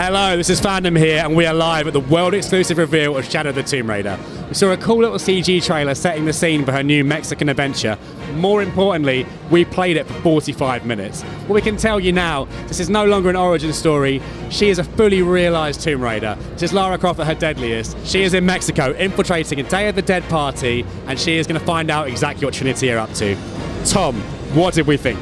Hello, this is Fandom here, and we are live at the world-exclusive reveal of Shadow the Tomb Raider. We saw a cool little CG trailer setting the scene for her new Mexican adventure. More importantly, we played it for 45 minutes. What we can tell you now, this is no longer an origin story. She is a fully realised Tomb Raider. This is Lara Croft at her deadliest. She is in Mexico, infiltrating a Day of the Dead party, and she is going to find out exactly what Trinity are up to. Tom, what did we think?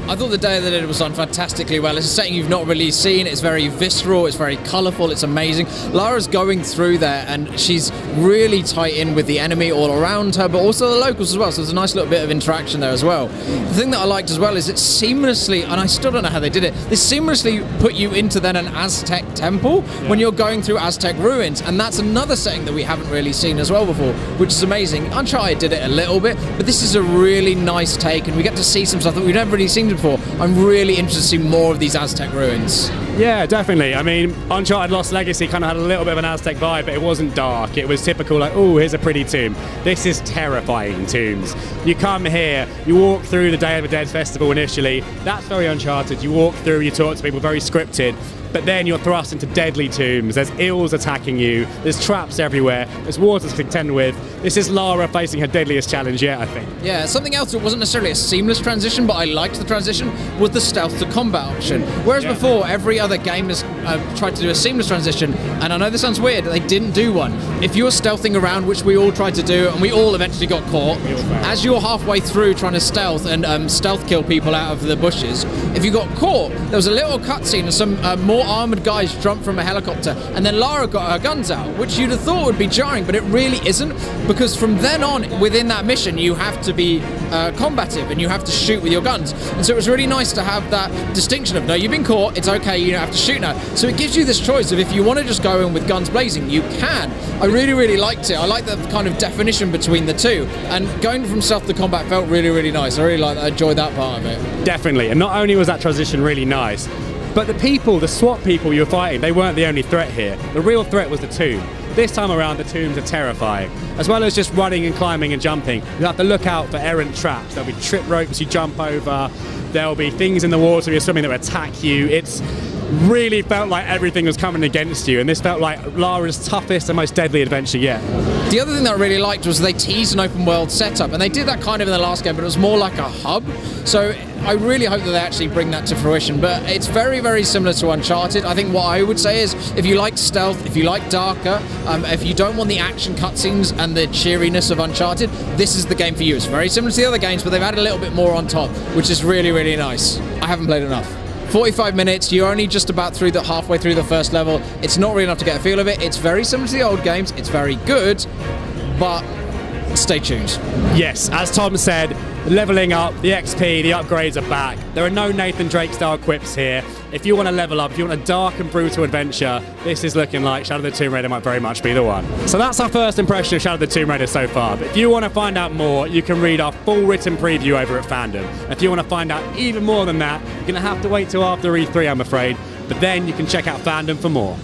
I thought the Day of the Dead was done fantastically well. It's a setting you've not really seen. It's very visceral, it's very colourful, it's amazing. Lara's going through there and she's really tight in with the enemy all around her, but also the locals as well, so there's a nice little bit of interaction there as well. The thing that I liked as well is it seamlessly, and I still don't know how they did it, they seamlessly put you into then an Aztec temple when you're going through Aztec ruins, and that's another setting that we haven't really seen as well before, which is amazing. Uncharted did it a little bit, but this is a really nice take, and we get to see some stuff that we've never really seen before. I'm really interested to see more of these Aztec ruins. Yeah, definitely. I mean, Uncharted Lost Legacy kind of had a little bit of an Aztec vibe, but it wasn't dark. It was typical, like, oh, here's a pretty tomb. This is terrifying tombs. You come here, you walk through the Day of the Dead festival initially. That's very Uncharted. You walk through, you talk to people, very scripted. But then you're thrust into deadly tombs. There's ills attacking you. There's traps everywhere. There's water to contend with. This is Lara facing her deadliest challenge yet, I think. Yeah, something else that wasn't necessarily a seamless transition, but I liked the transition, was the stealth to combat option. Whereas before, every other game has tried to do a seamless transition, and I know this sounds weird, they didn't do one. If you were stealthing around, which we all tried to do, and we all eventually got caught, as you're halfway through trying to stealth and stealth kill people out of the bushes, if you got caught, there was a little cutscene and some more armoured guys jumped from a helicopter, and then Lara got her guns out, which you'd have thought would be jarring, but it really isn't, because from then on, within that mission, you have to be combative, and you have to shoot with your guns. And so it was really nice to have that distinction of, no, you've been caught, it's okay, you don't have to shoot now. So it gives you this choice of, if you want to just go in with guns blazing, you can. I really, really liked it. I like the kind of definition between the two, and going from stealth to combat felt really, really nice. I really liked that. I enjoyed that part of it. Definitely, and not only was that transition really nice, but the people, the SWAT people you were fighting, they weren't the only threat here. The real threat was the tomb. This time around, the tombs are terrifying. As well as just running and climbing and jumping, you have to look out for errant traps. There'll be trip ropes you jump over. There'll be things in the water you're swimming that will attack you. It's really felt like everything was coming against you, and this felt like Lara's toughest and most deadly adventure yet. The other thing that I really liked was they teased an open world setup, and they did that kind of in the last game, but it was more like a hub. So I really hope that they actually bring that to fruition, but it's very, very similar to Uncharted. I think what I would say is, if you like stealth, if you like darker, if you don't want the action cutscenes and the cheeriness of Uncharted, this is the game for you. It's very similar to the other games, but they've added a little bit more on top, which is really, really nice. I haven't played enough. 45 minutes, you're only just about halfway through the first level. It's not really enough to get a feel of it. It's very similar to the old games. It's very good, but stay tuned. Yes, as Tom said, leveling up, the XP, the upgrades are back. There are no Nathan Drake style quips here. If you want to level up, if you want a dark and brutal adventure, this is looking like Shadow the Tomb Raider might very much be the one. So that's our first impression of Shadow the Tomb Raider so far. But if you want to find out more, you can read our full written preview over at Fandom. If you want to find out even more than that, you're going to have to wait till after E3, I'm afraid. But then you can check out Fandom for more.